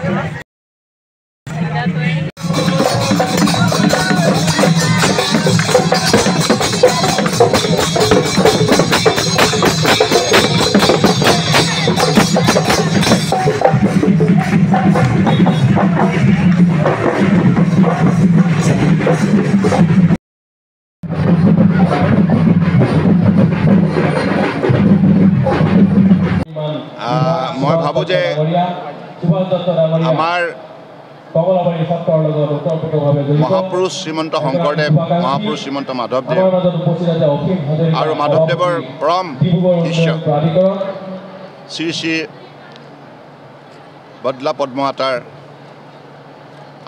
মই ভাবো যে আমাৰ মহাপুৰুষ শ্ৰীমন্ত শংকৰদেৱ, মহাপুৰুষ শ্ৰীমন্ত মাধৱদেৱ আৰু মাধৱদেৱৰ পৰম শিষ্য শ্ৰী শ্ৰী বদলা পদ্মমাতাৰ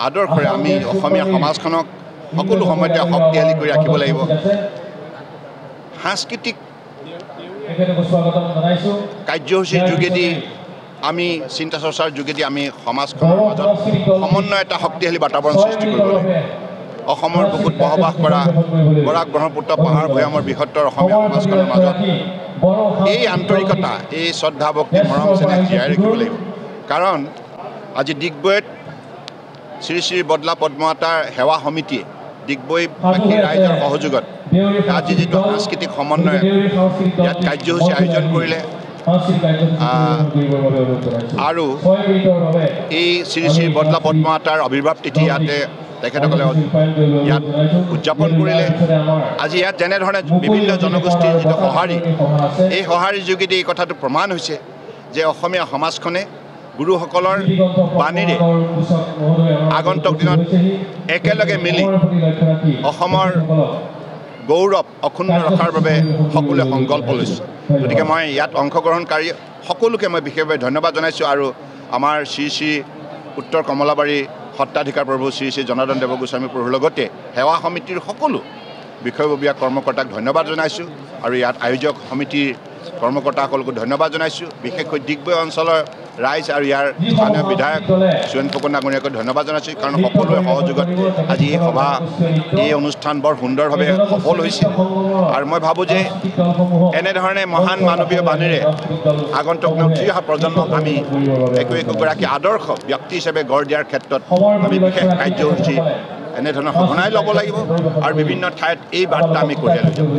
আদৰ্শৰে আমি অসমীয়া সমাজখনক সকলো সময়তে শক্তিশালী কৰি ৰাখিব লাগিব। সাংস্কৃতিক কাৰ্যসূচীৰ যোগেদি আমি চিন্তা চৰ্চাৰ যোগেদি আমি সমাজখনৰ মাজত সমন্বয় এটা শক্তিশালী বাতাবৰণ সৃষ্টি কৰিব লাগিব। অসমৰ বুকুত বসবাস কৰা বৰাক ব্ৰহ্মপুত্ৰ পাহাৰ ভৈয়ামৰ বৃহত্তৰ অসমীয়া সমাজখনৰ মাজত এই আন্তৰিকতা, এই শ্ৰদ্ধা ভক্তি মৰম চেনেহ জীয়াই ৰাখিব লাগিব। কাৰণ আজি ডিগবৈত শ্ৰী শ্ৰী বদলা পদ্মমাতাৰ সেৱা সমিতিয়ে ডিগবৈবাসী ৰাইজৰ সহযোগত আজি যিটো সাংস্কৃতিক সমন্বয় ইয়াত কাৰ্যসূচী আয়োজন কৰিলে আৰু এই শ্ৰী শ্ৰী বদলা পদ্মমাতাৰ আৱিৰ্ভাৱ তিথি ইয়াতে তেখেতসকলে ইয়াত উদযাপন কৰিলে। আজি ইয়াত যেনেধৰণে বিভিন্ন জনগোষ্ঠীৰ যিটো সঁহাৰি, এই সঁহাৰিৰ যোগেদি এই কথাটো প্ৰমাণ হৈছে যে অসমীয়া সমাজখনে গুৰুসকলৰ বাণীৰে আগন্তুক দিনত একেলগে মিলি অসমৰ গৌৰৱ অক্ষুণ্ণ ৰখাৰ বাবে সকলোৱে সংকল্প লৈছে। গতিকে মই ইয়াত অংশগ্ৰহণকাৰী সকলোকে মই বিশেষভাৱে ধন্যবাদ জনাইছোঁ আৰু আমাৰ শ্ৰী শ্ৰী উত্তৰ কমলাবাৰী সত্ৰাধিকাৰ প্ৰভু শ্ৰী শ্ৰী জনাৰ্দন দেৱ গোস্বামী প্ৰভুৰ লগতে সেৱা সমিতিৰ সকলো বিষয়ববীয়া কৰ্মকৰ্তাক ধন্যবাদ জনাইছোঁ আৰু ইয়াত আয়োজক সমিতিৰ কৰ্মকৰ্তাসকলকো ধন্যবাদ জনাইছোঁ। বিশেষকৈ ডিগবৈ অঞ্চলৰ ৰাইজ আৰু ইয়াৰ স্থানীয় বিধায়ক সুৰেণ ফুকন ডাঙৰীয়াকৈ ধন্যবাদ জনাইছোঁ। কাৰণ সকলোৰে সহযোগত আজি এই সভা, এই অনুষ্ঠান বৰ সুন্দৰভাৱে সফল হৈছে। আৰু মই ভাবোঁ যে এনেধৰণে মহান মানৱীয় বাণীৰে আগন্তুক উঠি অহা প্ৰজন্মক আমি একোগৰাকী আদৰ্শ ব্যক্তি হিচাপে গঢ় দিয়াৰ ক্ষেত্ৰত আমি বিশেষ কাৰ্যসূচী এনেধৰণে সঘনাই ল'ব লাগিব আৰু বিভিন্ন ঠাইত এই বাৰ্তা আমি কঢ়িয়াই লৈ যাব।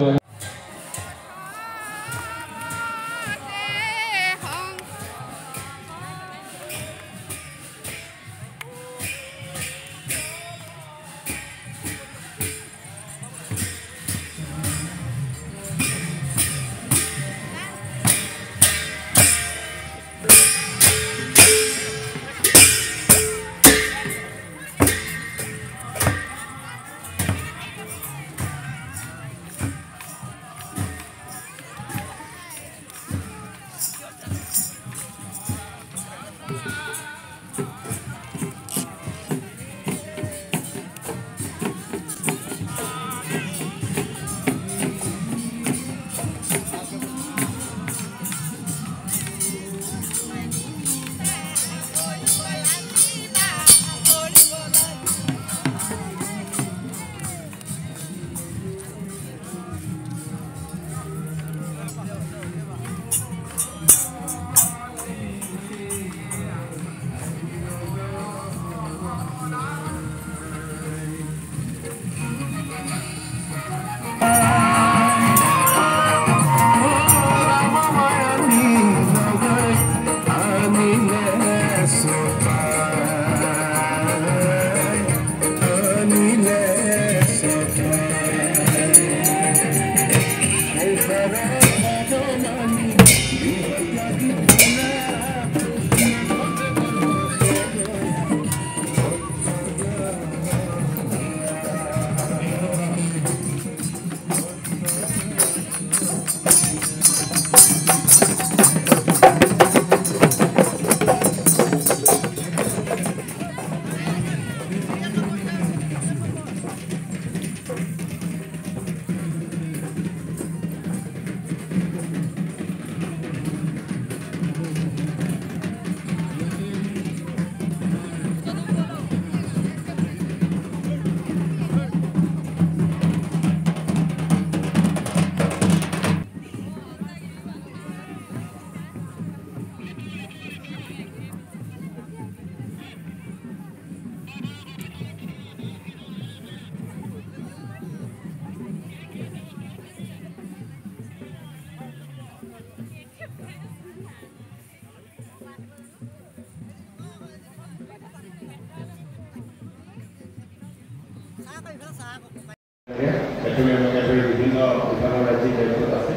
বিভিন্ন বিভাগৰ ৰাজ্যিক দায়িত্বত আছে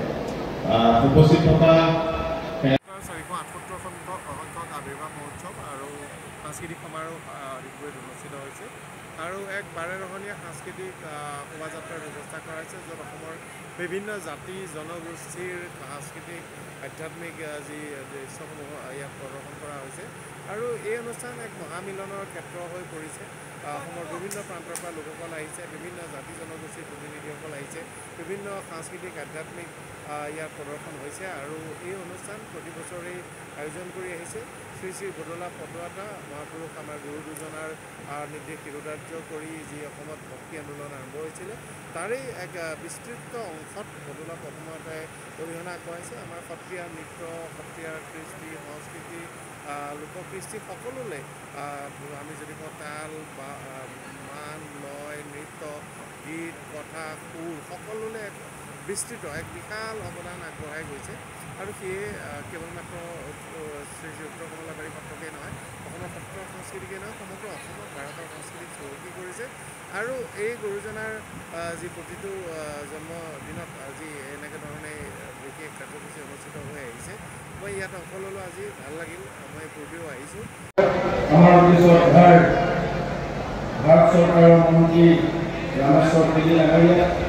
উপস্থিত থকা 478সংখ্যক আবিৰ্ভাৱ মহোৎসৱ আৰু সাংস্কৃতিক সমাৰোহ ডিব্ৰুগড়ত অনুষ্ঠিত হৈছে আৰু এক বাৰেৰহণীয়া সাংস্কৃতিক শোভাযাত্ৰাৰ ব্যৱস্থা কৰা হৈছে য'ত অসমৰ বিভিন্ন জাতি জনগোষ্ঠীৰ সাংস্কৃতিক আধ্যাত্মিক যি দৃশ্যসমূহ ইয়াত প্ৰদৰ্শন কৰা হৈছে আৰু এই অনুষ্ঠান এক মহামিলনৰ ক্ষেত্ৰ হৈ পৰিছে অসমৰ বিভিন্ন প্ৰান্তৰ পৰা লোকসকল আহিছে বিভিন্ন জাতি জনগোষ্ঠীৰ প্ৰতিনিধিসকল আহিছে বিভিন্ন সাংস্কৃতিক আধ্যাত্মিক ইয়াত প্ৰদৰ্শন হৈছে আৰু এই অনুষ্ঠান প্ৰতি বছৰেই আয়োজন কৰি আহিছে শ্ৰী শ্ৰী বদলা পদুৱাতা মহাপুৰুষ আমাৰ গুৰু দুজনাৰ নিৰ্দেশ শিৰোধাৰ্য কৰি যি অসমত ভক্তি আন্দোলন আৰম্ভ হৈছিলে তাৰেই এক বিস্তৃত অংশত বদলা পদুৱাতাই অৰিহণা আগবঢ়াইছে আমাৰ সত্ৰীয়া নৃত্য সত্ৰীয়া কৃষ্টি সংস্কৃতি লোককৃষ্টি সকলোলৈ আমি যদি কওঁ তাল বা মান লয় নৃত্য গীত কথা সুৰ সকলোলৈ এক বিস্তৃত এক বিশাল অৱদান আগবঢ়াই গৈছে আৰু সেয়ে কেৱল মাত্ৰ শ্ৰী শ্ৰী উত্তৰ কমলাবাৰী সত্ৰকেই নহয় অসমৰ সত্ৰ সংস্কৃতিকেই নহয় সমগ্ৰ অসমত ভাৰতৰ সংস্কৃতিক চহকী কৰিছে আৰু এই গুৰুজনাৰ যি প্ৰতিটো জন্মদিনত আজি এনেকৈ ধৰণে বিশেষ কাৰ্যসূচী অনুষ্ঠিত হৈ আহিছে মই ইয়াত অংশ ল'লোঁ আজি ভাল লাগিল মই পূৰ্বেও আহিছোঁ আমাৰ ভাৰত চৰকাৰৰ মন্ত্ৰী ৰামেশ্বৰ তেলী ডাঙৰীয়া